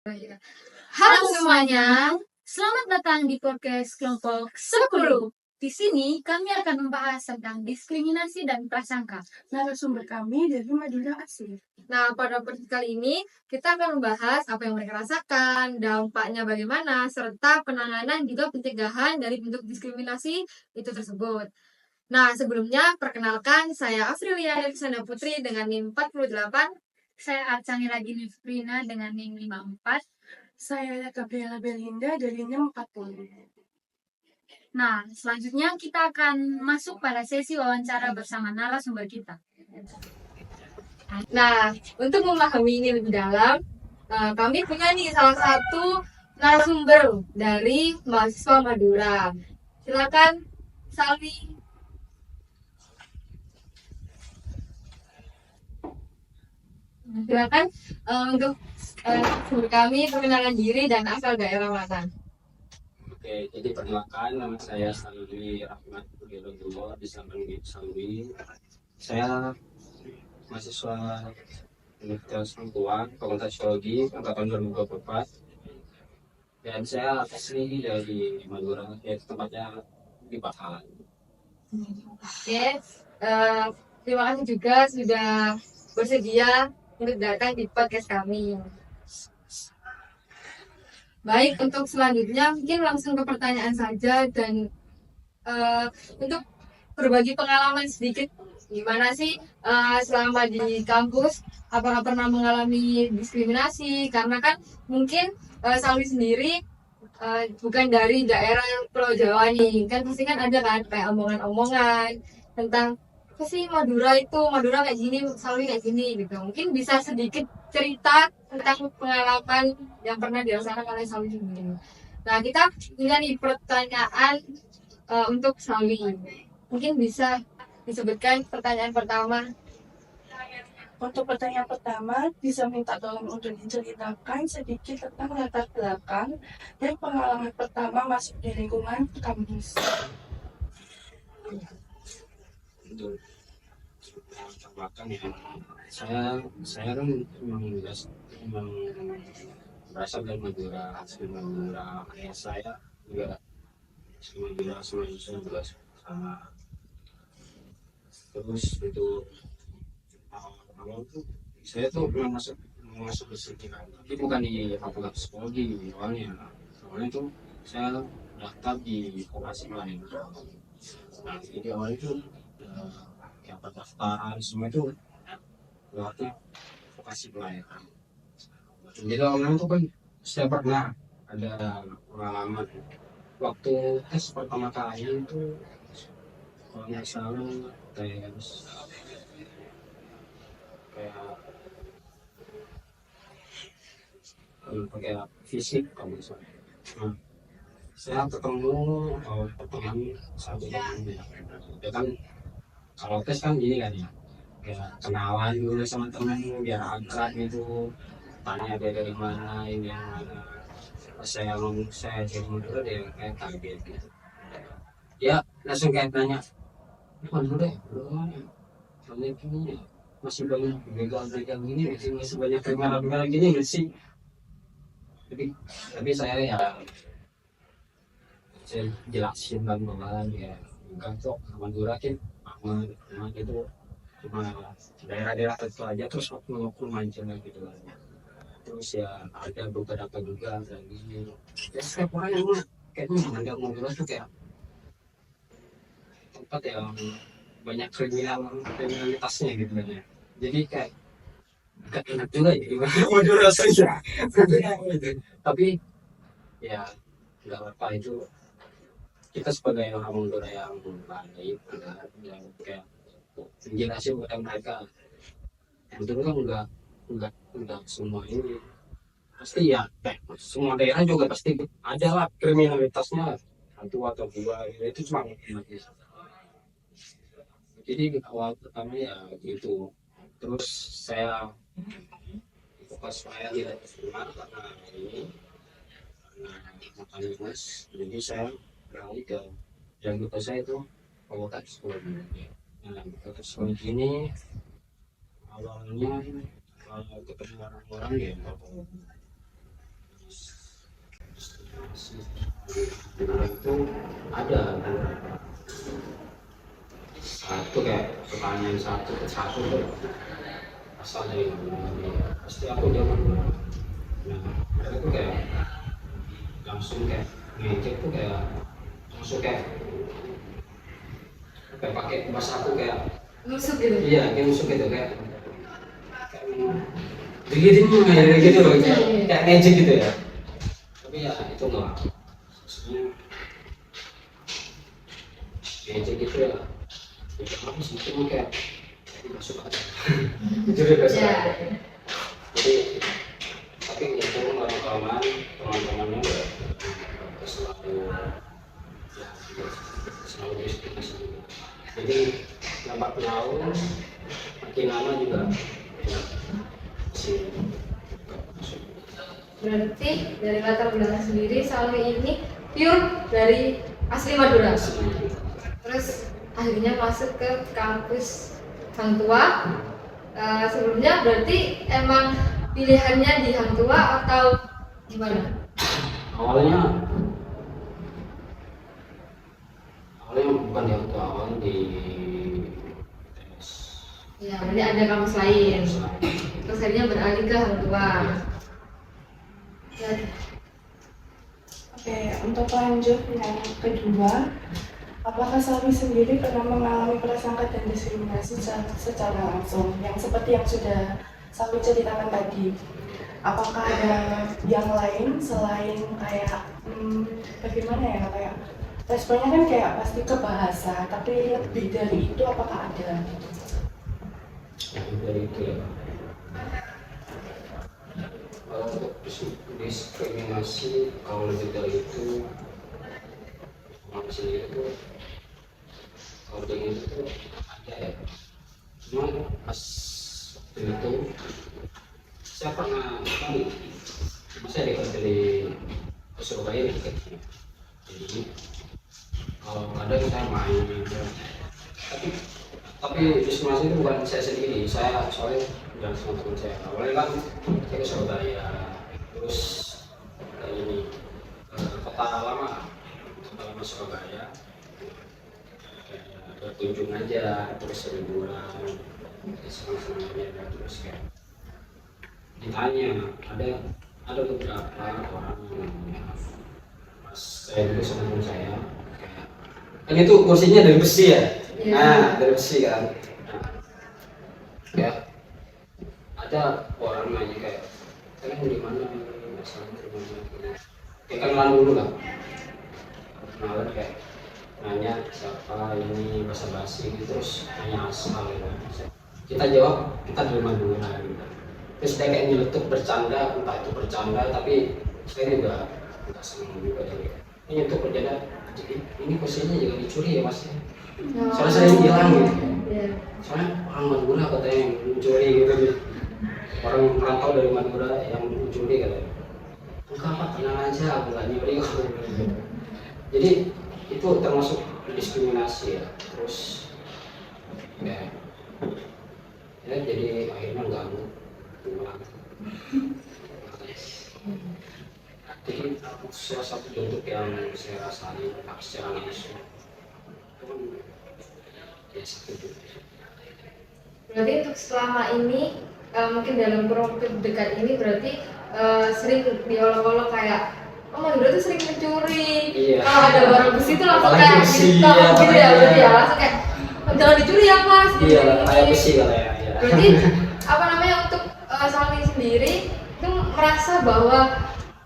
Halo semuanya, selamat datang di podcast kelompok 10. Di sini kami akan membahas tentang diskriminasi dan prasangka. Narasumber kami dari Madura Asih. Nah, pada podcast kali ini kita akan membahas apa yang mereka rasakan, dampaknya bagaimana, serta penanganan juga pencegahan dari bentuk diskriminasi itu tersebut. Nah, sebelumnya perkenalkan saya Afrilia Dersana Putri dengan NIM 48. Saya Arcangela Ginifrina dengan NIM 54. Saya Gabriela Belinda dari NIM 40. Nah, selanjutnya kita akan masuk pada sesi wawancara bersama narasumber kita. Nah, untuk memahami ini lebih dalam, kami punya nih salah satu narasumber dari mahasiswa Madura. Silakan, Salvi. Silakan untuk narasumber kami perkenalan diri dan asal daerah mana. Oke, jadi perkenalkan, nama saya Salwi Rahmat Purwilodolo, bisa panggil Salwi. Saya mahasiswa Universitas Hangtuah, Fakultas Psikologi, angkatan 2024. Dan saya asli dari Madura, yaitu tempatnya di Pahan. Oke, terima kasih juga sudah bersedia untuk datang di podcast kami. Baik, untuk selanjutnya mungkin langsung ke pertanyaan saja dan untuk berbagi pengalaman sedikit, gimana sih selama di kampus, apakah pernah mengalami diskriminasi? Karena kan mungkin Salwi sendiri bukan dari daerah Pulau Jawa nih, kan pasti kan ada kan kayak omongan-omongan tentang apa sih Madura kayak gini, Salwi kayak gini gitu. Mungkin bisa sedikit cerita tentang pengalaman yang pernah dirasakan oleh Salwi sendiri. Nah, kita punya nih pertanyaan untuk Salwi. Mungkin bisa disebutkan pertanyaan pertama. Untuk pertanyaan pertama, bisa minta tolong untuk diceritakan sedikit tentang latar belakang dan pengalaman pertama masuk di lingkungan kampus. Untuk latar belakang ya, saya kan memang berasal dari Madura, asli Madura. Ayah saya juga asli Madura, saya juga sama. Terus itu awal tuh saya tuh masuk ke sini kan, tapi bukan di fakultas psikologi awalnya tuh saya daftar di vokasi lain. Nah, jadi awalnya tuh yang pendaftaran semua itu lewatnya vokasi pelayaran. Jadi awalnya tuh kan saya pernah ada pengalaman waktu tes pertama kali itu, kalau nggak salah tes kayak fisik kalau misalnya. Nah, saya ketemu teman satu dia kan, kalau tes kan gini kan ya, kayak kenalan dulu sama temen biar akrab gitu, tanya dia dari mana, ini yang mana. Pas saya ngomong saya dari Madura, dia kayak kaget gitu, ya langsung kayak tanya, Madura ya? Soalnya gini masih banyak begal-begal gini, masih banyak kriminal-kriminal gini nggak sih? Tapi saya ya saya jelasin kan bahwa ya enggak kok, Madura kan aman itu cuma daerah-daerah tertentu aja, terus oknum aja gitu kan. Terus ya ada beberapa juga kayak gini, ya setiap orang yang kayaknya menganggap Madura tuh kayak tempat yang banyak kriminalitasnya gitu kan ya. Jadi kayak gak enak juga ya gimana Madura rasanya. Tapi ya nggak apa-apa, itu kita sebagai orang Madura yang baik yang kayak menjelasin kepada mereka, betul kan enggak semua ini pasti ya, semua daerah juga pasti ada lah kriminalitasnya, satu atau dua itu cuma gitu. Jadi awal pertama ya gitu, terus saya fokus saya tidak keluar karena ini, karena mas, jadi saya beralih ke yang lupa saya itu fakultas psikologi. Nah, fakultas psikologi ini awalnya ketemu orang-orang ya itu ada beberapa. Satu kayak pertanyaan satu ke satu tuh asal dari mana, pasti aku jawab. Nah mereka tuh kayak langsung kayak ngejek tuh kayak langsung kayak pakai bahasa aku kayak nusuk gitu. iya kayak nusuk gitu kayak begitu kayak gitu loh, kayak ngejek gitu ya. Tapi ya itu enggak maksudnya ngejek gitu ya. Ya apa sih cuma kayak nggak suka aja. Jujur ya nggak suka. Jadi tapi itu teman-temannya udah selalu ya selalu diskusi. Jadi lambat laun makin lama juga ya, sih. Berarti dari latar belakang sendiri Salwi ini pure dari asli Madura. Terus akhirnya masuk ke kampus Hang Tua. Sebelumnya berarti emang pilihannya di Hang Tua atau gimana? Awalnya bukan di Hang Tua, awalnya di ITS. Ya, berarti ada kampus lain. Terus akhirnya beralih ke Hang Tua. Ya, Oke, untuk lanjut yang kedua, apakah Salwi sendiri pernah mengalami prasangka dan diskriminasi secara langsung, yang seperti yang sudah Salwi ceritakan tadi? Apakah ada yang lain selain kayak bagaimana ya, kayak responnya kan kayak pasti ke bahasa, tapi lebih dari itu apakah ada? Dari itu ya. Kalau untuk diskriminasi, kalau lebih dari itu orang sendiri itu kalau dengan itu ada ya. Cuma pas waktu itu saya pernah kan saya dekat dari Surabaya nih dekat. Jadi kalau kadang saya main gitu. Tapi diskriminasi itu bukan saya sendiri, saya soalnya dan sama teman saya. Awalnya kan saya ke Surabaya, terus kayak ini kota lama Surabaya, kayak berkunjung aja, terus liburan, senang-senang aja, terus kayak ditanya ada beberapa orang yang pas saya dulu sama teman saya, kayak kan itu kursinya dari besi ya. Nah, dari besi kan. Ya, ada orang nanya kayak, kalian dari mana? Asalnya dari mana? Kayak kenalan dulu lah. Kenalan kayak nanya siapa ini basa-basi gitu, terus nanya asal gitu. Kita jawab kita dari Madura gitu. Terus dia kayak nyeletuk bercanda, entah itu bercanda, tapi saya juga nggak senang juga dari ini untuk bercanda. Jadi ini kursinya juga dicuri ya mas. Soalnya saya bilang gitu. Soalnya orang Madura katanya yang mencuri gitu. Orang merantau dari Madura yang mencuri katanya. Enggak apa, tenang aja, aku nggak nyuri kok. Jadi itu termasuk diskriminasi ya. Terus ya jadi akhirnya ganggu pulang. Jadi salah satu bentuk yang saya rasain secara langsung itu ya seperti itu. berarti untuk selama ini mungkin dalam kurun waktu dekat ini berarti sering diolok-olok kayak Madura tuh sering mencuri. Iya. Kalau ada barang besi tuh langsung Apalagi kayak besi, gitu ya, gitu ya, berarti ya apalagi. langsung kayak jangan dicuri ya mas. Iya, kayak besi kalau ya. Berarti apa namanya untuk Salwi sendiri itu merasa bahwa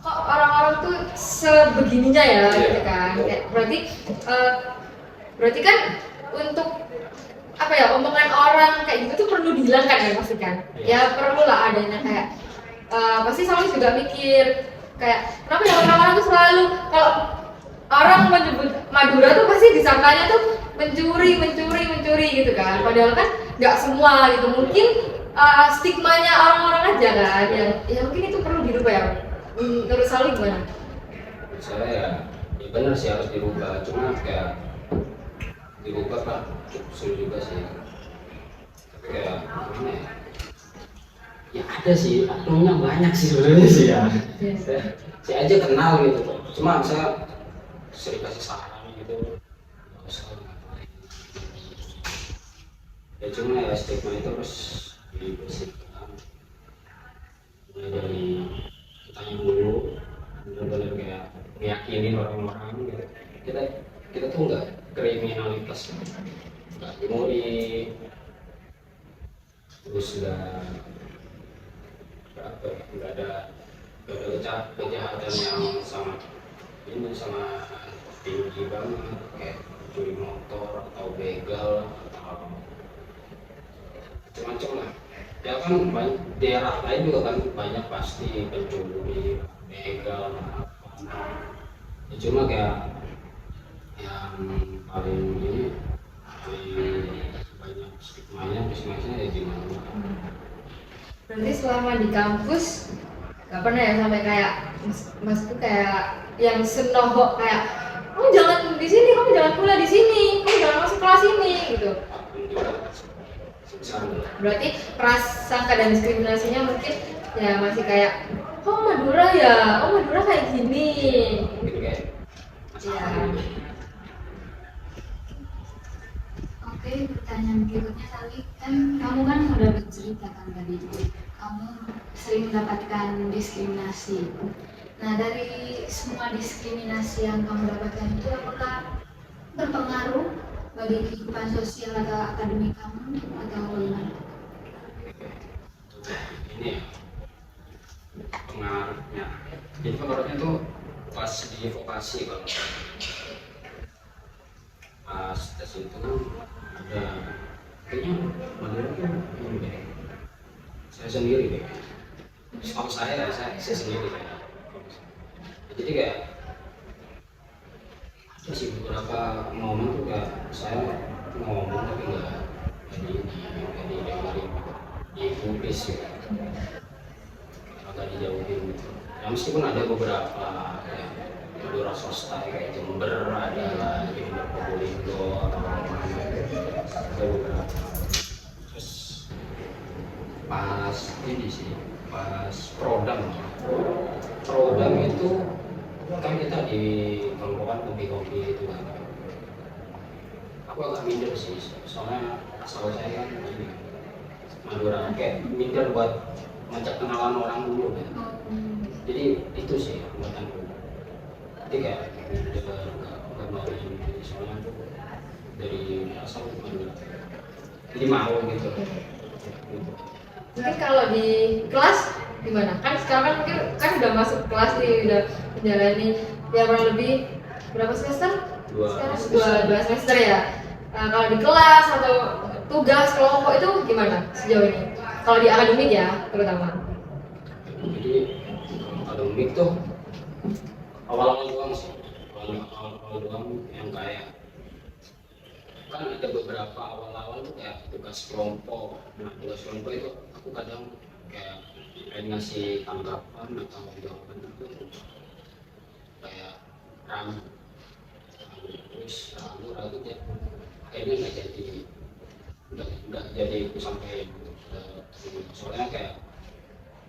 kok orang-orang tuh sebegininya ya, gitu kan? Kayak, berarti kan untuk apa ya omongan orang kayak gitu tuh perlu dihilangkan ya pasti kan? Ya perlu lah adanya kayak pasti Salwi juga mikir kayak kenapa ya orang-orang tuh selalu kalau orang menyebut Madura tuh pasti disangkanya tuh mencuri gitu kan? Padahal kan nggak semua gitu, mungkin stigmanya orang-orang aja kan yang ya mungkin itu perlu dirubah ya. Menurut Salwi gimana? Saya ya benar sih harus dirubah, cuma kayak dirubah kan cukup sulit juga sih. Tapi kayak gimana ya? Ya ada sih, banyak sih sebenarnya sih ya. Saya aja kenal gitu, cuma saya sering kasih saran gitu, nggak usah ngapain. Ya cuma ya stigma itu harus dibersihkan, mulai dari kitanya dulu, benar-benar kayak meyakinin orang-orang gitu. kita kita tuh nggak kriminalitas, nggak nyuri, terus nggak ada kejahatan yang sama tinggi banget kayak curi motor atau begal atau macam-macam lah. Ya kan banyak daerah lain juga kan banyak pasti pencuri, begal, apa. Ya, cuma kayak yang paling banyak stigmanya ya gimana. Berarti selama di kampus gak pernah ya sampai kayak mas tuh kayak yang senohok kayak kamu jangan di sini, kamu jangan kuliah di sini, kamu jangan masuk kelas ini gitu. Berarti prasangka dan diskriminasinya mungkin ya masih kayak oh Madura ya, oh Madura kayak gini. Ya. Oke, pertanyaan berikutnya Sally, kan kamu kan udah bercerita kan tadi kamu sering mendapatkan diskriminasi. Nah, dari semua diskriminasi yang kamu dapatkan itu apakah berpengaruh bagi kehidupan sosial atau akademik kamu atau bagaimana? Ini ya pengaruhnya. Jadi pengaruhnya tuh pas di vokasi, kalau pas tes itu ada kayaknya menurut ini deh, saya sendiri deh. Kalau saya sendiri kayak. Jadi kayak ada sih beberapa momen tuh kayak saya ngomong tapi nggak dipublis gitu, agak dijauhin gitu. Ya meskipun ada beberapa kayak Madura swasta kayak Jember, ada di Probolinggo atau mana, ada beberapa. Terus pas ini sih, pas prodam itu kan kita di kelompokan kopi itu kan. Aku agak minder sih, soalnya asal saya kan ini Madura, kayak minder buat ngajak kenalan orang dulu kan. Jadi itu sih buatanku. Jadi kayak nggak mau ini, soalnya tuh dari asal Madura. Jadi mau gitu. Mungkin kalau di kelas gimana? Kan sekarang kan mungkin kan udah masuk kelas nih, udah menjalani ya kurang lebih berapa semester? Sekarang dua semester ya. Nah, kalau di kelas atau tugas kelompok itu gimana sejauh ini? Kalau di akademik ya terutama. Jadi akademik tuh awal-awal doang sih, awal-awal doang yang kayak kan ada beberapa awal-awal tuh kayak tugas kelompok. Nah tugas kelompok itu aku kadang kayak ngasih tanggapan atau jawaban itu kayak ragu ya, kayaknya nggak jadi aku sampai soalnya kayak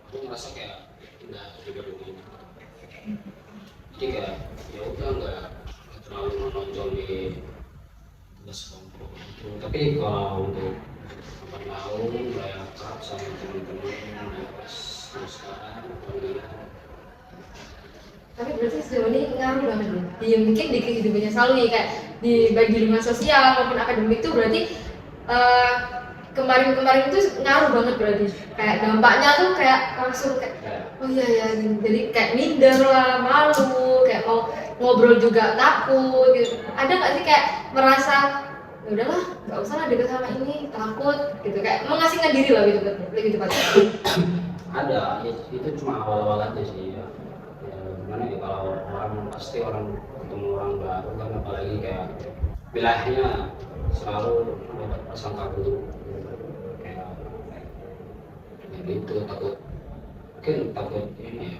aku ngerasa kayak nggak dipeduliin, jadi kayak ya udah nggak terlalu menonjol di tugas kelompok itu. Tapi kalau untuk apa tahu kayak kerap sama teman-teman pas sekarang Tapi berarti sejauh ini ngaruh banget ya. Di mungkin di kehidupannya selalu nih kayak di baik di lingkungan sosial maupun akademik itu berarti kemarin itu ngaruh banget berarti. Kayak dampaknya tuh kayak langsung kayak oh iya ya, jadi kayak minder lah, malu, kayak mau ngobrol juga takut gitu. Ada nggak sih kayak merasa ya udahlah nggak usah lah deket sama ini, takut gitu, kayak mengasingkan diri lah gitu, lebih tepatnya. ada itu cuma awal-awal aja sih ya. Gimana ya, kalau orang pasti orang ketemu orang baru kan, apalagi kayak wilayahnya selalu dapat prasangka buruk kayak gitu, takut ini ya,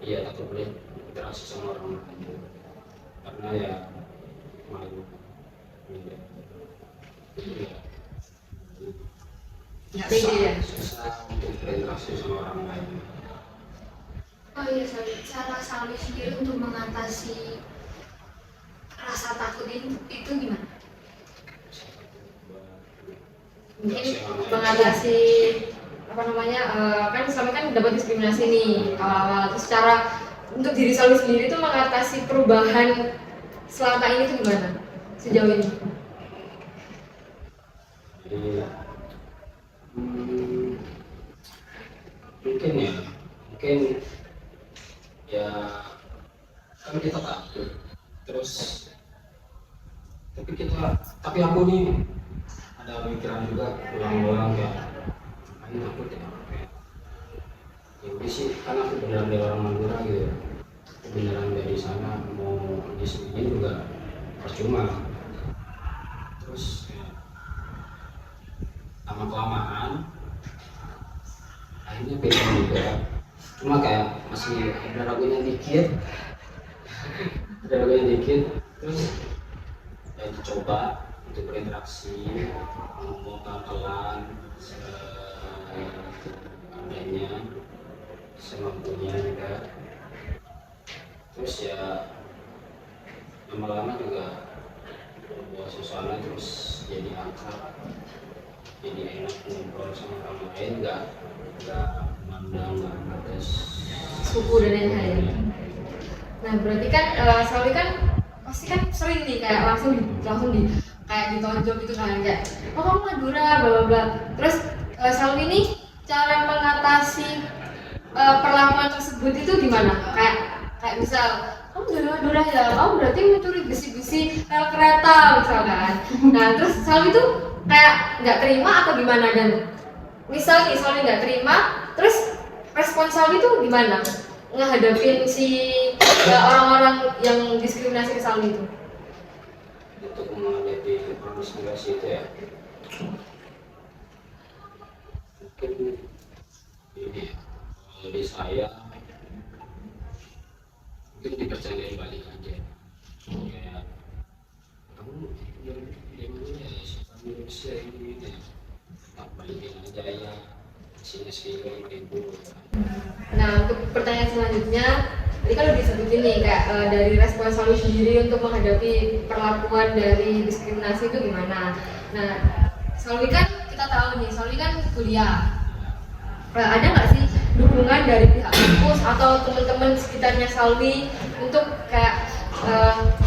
iya takut berinteraksi sama orang lain karena ya malu gitu. Nggak pede ya. Susah untuk berinteraksi sama orang lain. Oh iya, cara Sally sendiri untuk mengatasi rasa takut itu gimana? Mungkin mengatasi apa namanya kan selama kan dapat diskriminasi nih awal-awal, terus cara untuk diri Salwi sendiri tuh mengatasi perubahan selama ini tuh gimana sejauh ini? Jadi mungkin ya kan kita takut terus tapi aku nih ada pemikiran juga ulang-ulang ya ini takut ya ya udah sih kan aku beneran dari orang Madura gitu ya aku beneran dari sana mau di sini juga percuma terus ya, lama kelamaan akhirnya pengen juga cuma kayak masih ada ragunya dikit terus ya dicoba untuk berinteraksi ngomong pelan-pelan adanya semampunya juga terus ya lama-lama juga membuat suasana terus jadi akrab jadi enak ngobrol sama orang lain nggak mandang nggak batas Suku dan lain-lain. Nah berarti kan Salwi kan pasti kan sering nih kayak langsung di kayak ditonjok gitu kan kayak oh kamu Madura bla bla bla. Terus Salwi ini cara mengatasi perlakuan tersebut itu gimana? Kayak misal kamu dari Madura ya, kamu berarti mencuri besi-besi rel kereta misalkan. Nah terus Salwi tuh kayak nggak terima atau gimana, dan misal nih Salwi nggak terima, terus respon Salwi tuh gimana ngehadapin si orang-orang yang diskriminasi ke Salwi itu? untuk menghadapi orang diskriminasi itu ya mungkin ini ya kalau di saya mungkin dipercayai balik aja kayak kamu yang ya suka manusia ini ya tak balikin aja ya sini sekitar 5.000. Nah untuk pertanyaan selanjutnya, tadi kan udah disebutin nih kayak dari respon Salwi sendiri untuk menghadapi perlakuan dari diskriminasi itu gimana. Nah Salwi kan kita tahu nih, Salwi kan kuliah. Ada nggak sih dukungan dari pihak kampus atau teman-teman sekitarnya Salwi untuk kayak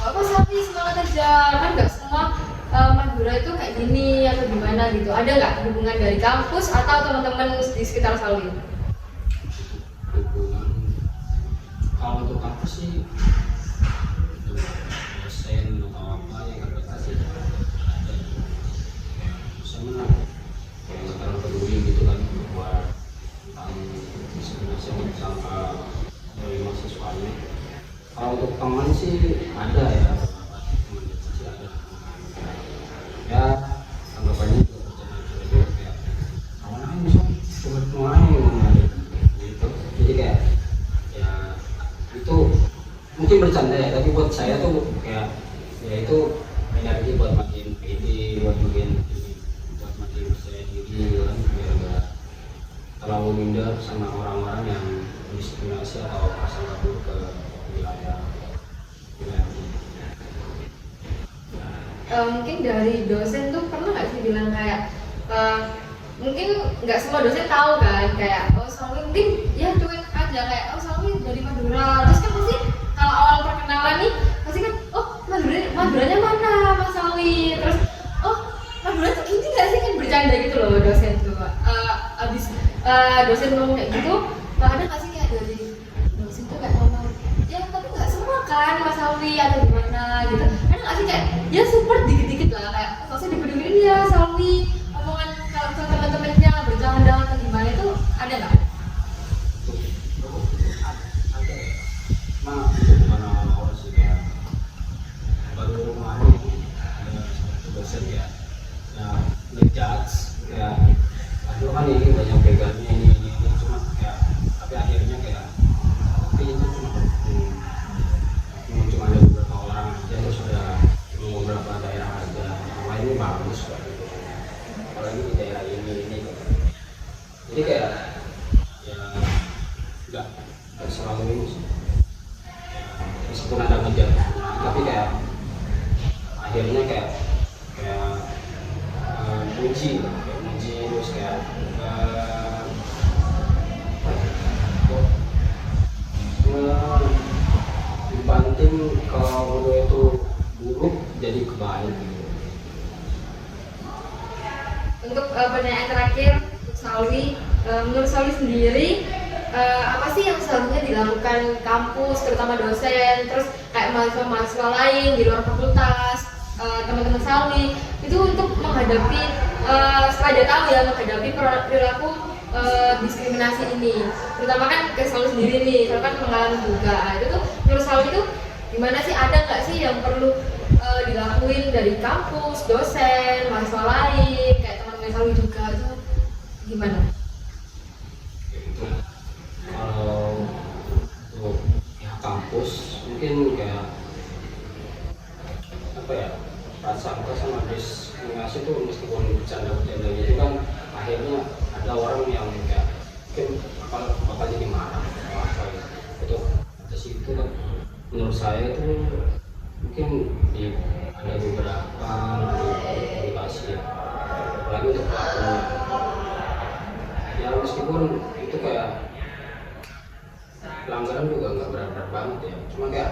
apa Salwi semangat aja, kan nggak semua Madura itu kayak gini atau gimana gitu. Ada nggak dukungan dari kampus atau teman-teman di sekitar Salwi? Dukungan kalau untuk kampus sih dosen atau apa yang advokasi ada sama yang nggak terlalu peduli gitu kan buat tentang diskriminasi sama dari mahasiswanya. Kalau untuk teman sih ada ya beberapa teman sih ada ya anggapannya juga percaya kayak kawan aja bisa cuma gitu jadi kayak ya itu mungkin bercanda ya tapi buat saya tuh kayak ya itu energi buat makin pede buat makin percaya diri kan biar gak terlalu minder sama orang-orang yang diskriminasi atau prasangka buruk ke wilayah ini. Mungkin dari dosen tuh pernah nggak sih bilang kayak mungkin nggak semua dosen tahu kan kayak oh Salwi mungkin ya cuek aja kayak oh Salwi dari Madura, terus kan pasti kalau awal perkenalan nih pasti kan oh Maduranya mana Mas Salwi, terus oh Madura tuh gini nggak sih, kan bercanda gitu loh dosen tuh. Abis dosen ngomong kayak gitu ada nggak sih kayak dari dosen tuh kayak ngomong ya tapi nggak semua kan Mas Salwi atau gimana gitu, ada nggak sih kayak ya support dikit-dikit lah kayak nggak usah dipeduliin ya Salwi, omongan kalau teman-temannya bercanda atau gimana itu ada nggak? Ada ya mah itu bukan awal sih kayak baru kemarin ada satu dosen ya ngejudge ya aduh kan ini banyak pegangnya ini cuma kayak tapi akhirnya kayak tapi itu cuma ada beberapa orang aja terus ada beberapa daerah aja yang lain ini bagus kok gitu apalagi di daerah ini gitu. Jadi kayak ya nggak selalu ini sih ya, meskipun ada ngejudge tapi kayak akhirnya kayak uji terus kayak dibanting kalau gue itu buruk jadi kebaik gitu. Untuk pertanyaan terakhir, Salwi, menurut Salwi sendiri apa sih yang seharusnya dilakukan kampus, terutama dosen, terus kayak mahasiswa-mahasiswa lain di luar fakultas, teman-teman Salwi itu untuk menghadapi supaya tahu ya menghadapi perilaku diskriminasi ini, terutama kan ke Salwi sendiri nih, Salwi kan mengalami juga. Itu tuh menurut Salwi itu gimana sih, ada nggak sih yang perlu dilakuin dari kampus, dosen, mahasiswa lain, kayak teman-teman Salwi juga, itu gimana? Gitu. Kalau untuk ya kampus mungkin kayak apa ya, prasangka sama diskriminasi itu meskipun bercanda-bercanda gitu kan akhirnya ada orang yang kayak mungkin bakal jadi marah atau apa gitu. Itu atas itu kan menurut saya itu mungkin ada beberapa komunikasi ya, apalagi untuk pelakunya ya, meskipun itu kayak pelanggaran juga nggak berat-berat banget ya, cuma kayak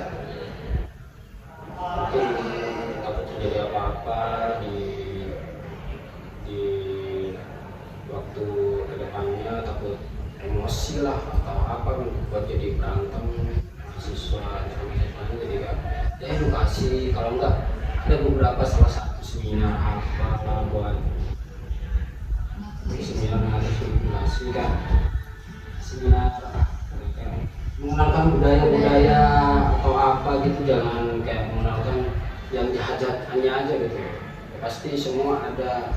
mungkin takut terjadi apa-apa di waktu kedepannya, takut emosi lah atau apa buat jadi berantem mahasiswa jadi kan ya edukasi. Kalau enggak ada beberapa salah satu seminar apa buat seminar edukasi kan, seminar mengenalkan budaya-budaya atau apa gitu, jangan kayak mengenalkan yang jahat-jahatnya aja gitu. Pasti semua ada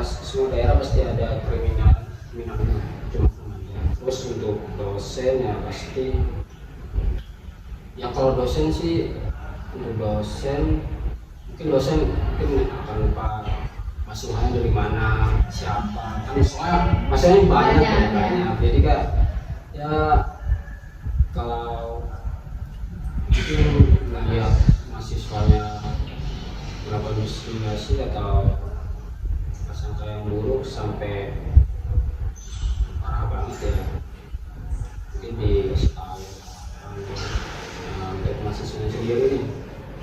semua daerah pasti ada kriminalnya cuma aja. Terus untuk dosen ya pasti ya, kalau dosen sih untuk dosen mungkin akan lupa masukannya dari mana, siapa, kan soalnya masalahnya banyak. Jadi kak ya kalau itu melihat mahasiswanya melakukan diskriminasi atau prasangka yang buruk sampai parah banget ya, mungkin dikasih tahu untuk mahasiswanya sendiri nih,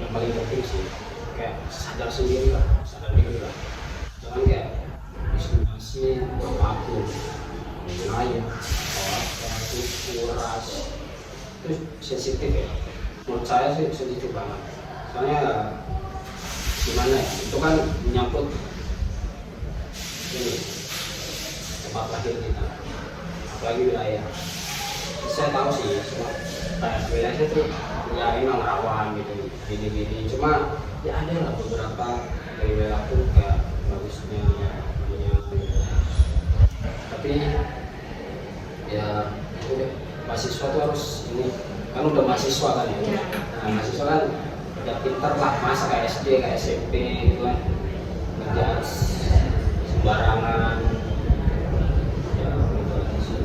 yang paling penting sih kayak sadar diri lah, jangan kayak diskriminasi buat aku wilayah atau apa itu kuras, itu sensitif ya, menurut saya sih sensitif banget. Soalnya gimana ya, itu kan menyangkut ini tempat lahir kita, apalagi wilayah. Saya tahu sih semua wilayah itu ya emang rawan gitu gini, cuma ya ada lah beberapa dari wilayah aku kayak bagusnya banyak gitu. Tapi ya itu deh, mahasiswa tuh harus ini kan udah mahasiswa kan ya. Nah mahasiswa kan udah pintar lah, masa kayak SD kayak SMP gitu kan kerja sembarangan ya gitu aja sih.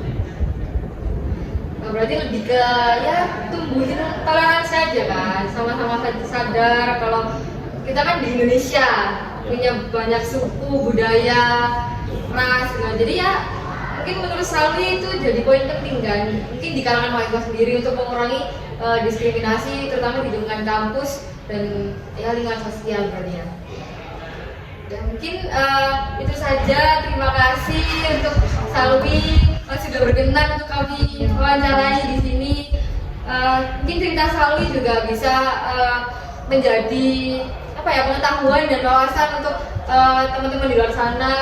Nah, berarti lebih ke ya tumbuhin toleransi aja kan, sama-sama sadar kalau kita kan di Indonesia punya banyak suku, budaya, ras, nah jadi ya mungkin menurut Salwi itu jadi poin penting kan, mungkin di kalangan mahasiswa sendiri untuk mengurangi diskriminasi terutama di lingkungan kampus dan ya lingkungan sosial berarti ya. Dan mungkin itu saja, terima kasih untuk Salwi sudah berkenan untuk kami wawancarai di sini. Mungkin cerita Salwi juga bisa menjadi apa ya, pengetahuan dan wawasan untuk teman-teman di luar sana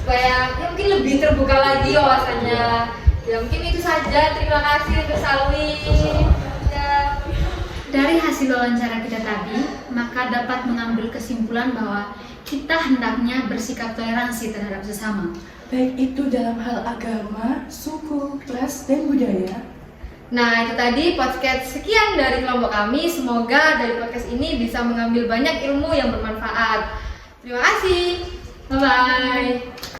supaya ya mungkin lebih terbuka lagi wawasannya. Ya mungkin itu saja, terima kasih untuk Salwi. Ya. Dari hasil wawancara kita tadi, maka dapat mengambil kesimpulan bahwa kita hendaknya bersikap toleransi terhadap sesama. Baik itu dalam hal agama, suku, ras, dan budaya. Nah itu tadi podcast sekian dari kelompok kami. Semoga dari podcast ini bisa mengambil banyak ilmu yang bermanfaat. Terima kasih. Bye-bye.